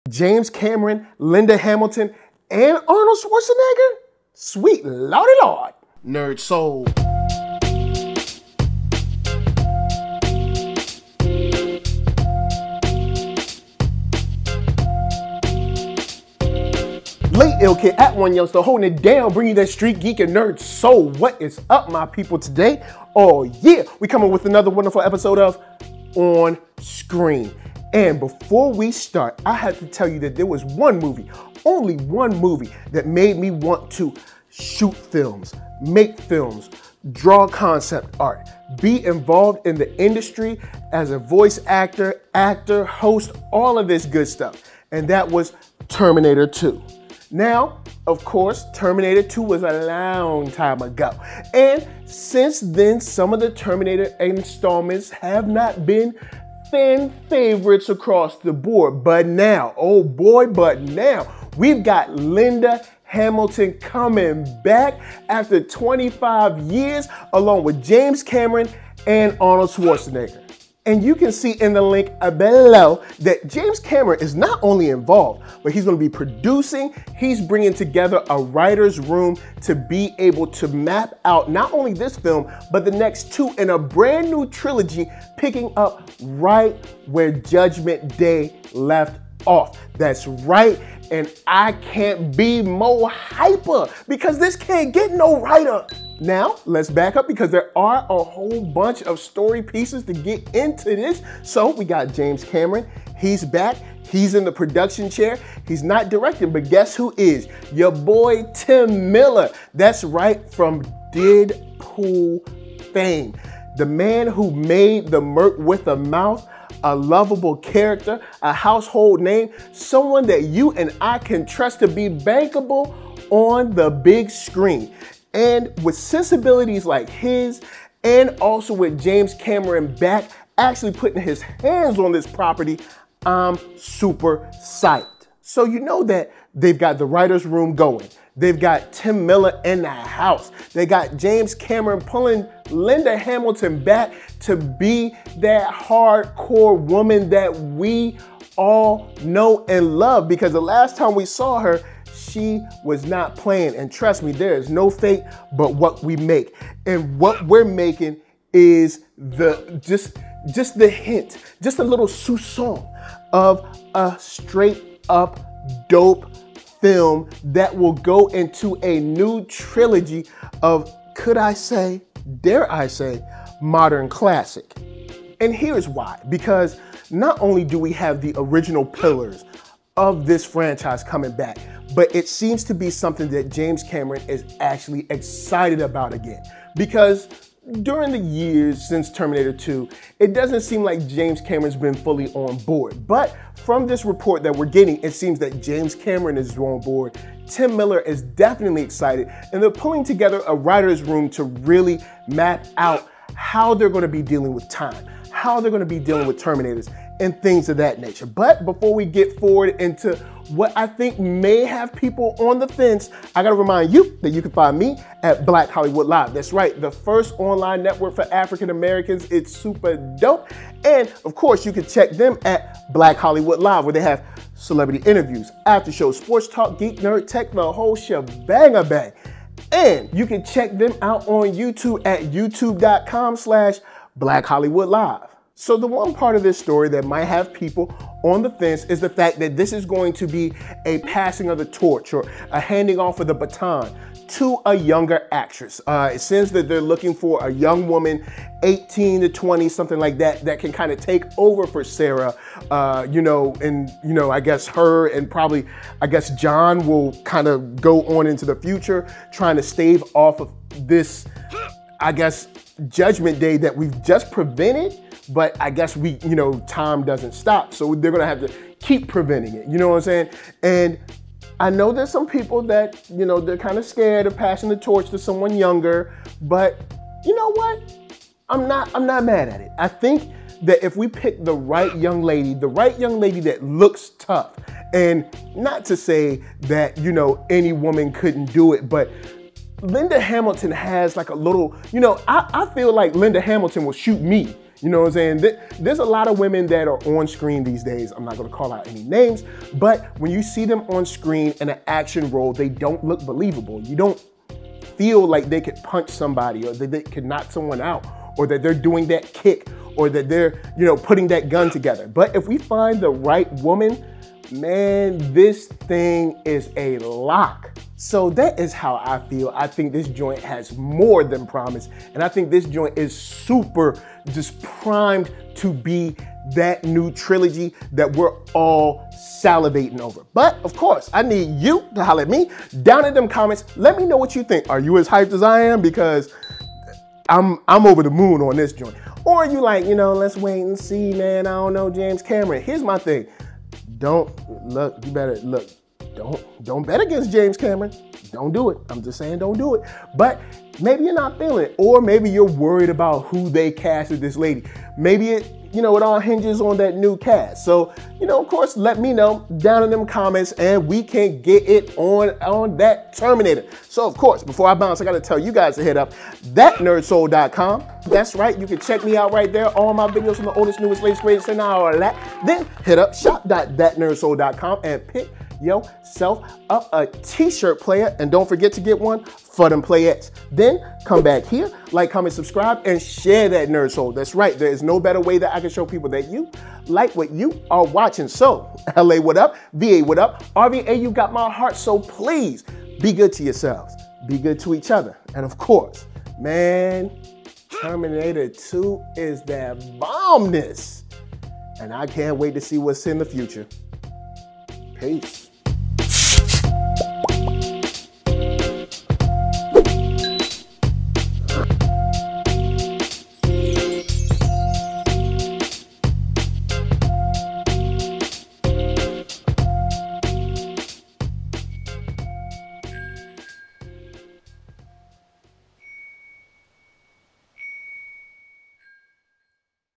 James Cameron, Linda Hamilton, and Arnold Schwarzenegger? Sweet Lordy Lord. NERDSoul. Late Ill Kid at OneYoungsta, holding it down, bringing you that StreetGeek and NERDSoul. What is up, my people, today? Oh yeah, we coming with another wonderful episode of On Screen. And before we start, I have to tell you that there was one movie, only one movie, that made me want to shoot films, make films, draw concept art, be involved in the industry as a voice actor, host, all of this good stuff. And that was Terminator 2. Now, of course, Terminator 2 was a long time ago. And since then, some of the Terminator installments have not been fan favorites across the board. But now, oh boy, but now, we've got Linda Hamilton coming back after 25 years, along with James Cameron and Arnold Schwarzenegger. And you can see in the link below that James Cameron is not only involved, but he's going to be producing. He's bringing together a writer's room to be able to map out not only this film, but the next two in a brand new trilogy, picking up right where Judgment Day left off. That's right. And I can't be more hyper because this can't get no righter. Now, let's back up because there are a whole bunch of story pieces to get into this. So we got James Cameron. He's back. He's in the production chair. He's not directing, but guess who is? Your boy, Tim Miller. That's right, from Deadpool fame. The man who made the Merc with a mouth a lovable character, a household name, someone that you and I can trust to be bankable on the big screen. And with sensibilities like his, and also with James Cameron back, actually putting his hands on this property, I'm super psyched. So you know that they've got the writer's room going. They've got Tim Miller in the house. They got James Cameron pulling Linda Hamilton back to be that hardcore woman that we all know and love, because the last time we saw her, she was not playing. And trust me, there is no fate but what we make. And what we're making is just the hint, just a little soupçon of a straight up dope film that will go into a new trilogy of, could I say, dare I say, modern classic. And here's why. Because not only do we have the original pillars of this franchise coming back, but it seems to be something that James Cameron is actually excited about again. Because during the years since Terminator 2, it doesn't seem like James Cameron's been fully on board. But from this report that we're getting, it seems that James Cameron is on board. Tim Miller is definitely excited, and they're pulling together a writer's room to really map out how they're going to be dealing with time, how they're going to be dealing with Terminators, and things of that nature. But before we get forward into what I think may have people on the fence, I gotta remind you that you can find me at Black Hollywood Live. That's right, the first online network for African Americans. It's super dope. And of course, you can check them at Black Hollywood Live, where they have celebrity interviews, after shows, sports talk, geek, nerd, tech, the whole shebang-a-bang. And you can check them out on YouTube at youtube.com/Black Hollywood Live. So the one part of this story that might have people on the fence is the fact that this is going to be a passing of the torch, or a handing off of the baton to a younger actress. It seems that they're looking for a young woman, 18 to 20, something like that, that can kind of take over for Sarah, I guess her and probably, I guess John will kind of go on into the future, trying to stave off of this, I guess, Judgment Day that we've just prevented. But I guess time doesn't stop. So they're gonna have to keep preventing it. You know what I'm saying? And I know there's some people that, they're kind of scared of passing the torch to someone younger, but you know what? I'm not mad at it. I think that if we pick the right young lady that looks tough, and not to say that, any woman couldn't do it, but Linda Hamilton has like a little, I feel like Linda Hamilton will shoot me. You know what I'm saying? There's a lot of women that are on screen these days. I'm not gonna call out any names, but when you see them on screen in an action role, they don't look believable. You don't feel like they could punch somebody or that they could knock someone out or that they're doing that kick or that they're, putting that gun together. But if we find the right woman, man, this thing is a lock. So that is how I feel. I think this joint has more than promise. And I think this joint is super just primed to be that new trilogy that we're all salivating over. But of course, I need you to holler at me down in them comments. Let me know what you think. Are you as hyped as I am? Because I'm over the moon on this joint. Or you like, let's wait and see, man. I don't know, James Cameron. Here's my thing. Don't bet against James Cameron. Don't do it. I'm just saying don't do it. But maybe you're not feeling it. Or maybe you're worried about who they casted this lady. Maybe it all hinges on that new cast. So, of course, let me know down in them comments and we can get it on that Terminator. So, of course, before I bounce, I got to tell you guys to hit up ThatNERDSoul.com. That's right. You can check me out right there. All my videos from the oldest, newest, latest, greatest, and all that. Then hit up shop.ThatNERDSoul.com and pick yourself up a t-shirt player, and don't forget to get one for them playettes. Then come back here, like, comment, subscribe, and share that nerd soul. That's right, there is no better way that I can show people that you like what you are watching. So LA, what up? VA, what up? RVA, you got my heart, so please be good to yourselves, be good to each other, and of course, man, Terminator 2 is that bombness, and I can't wait to see what's in the future. Peace.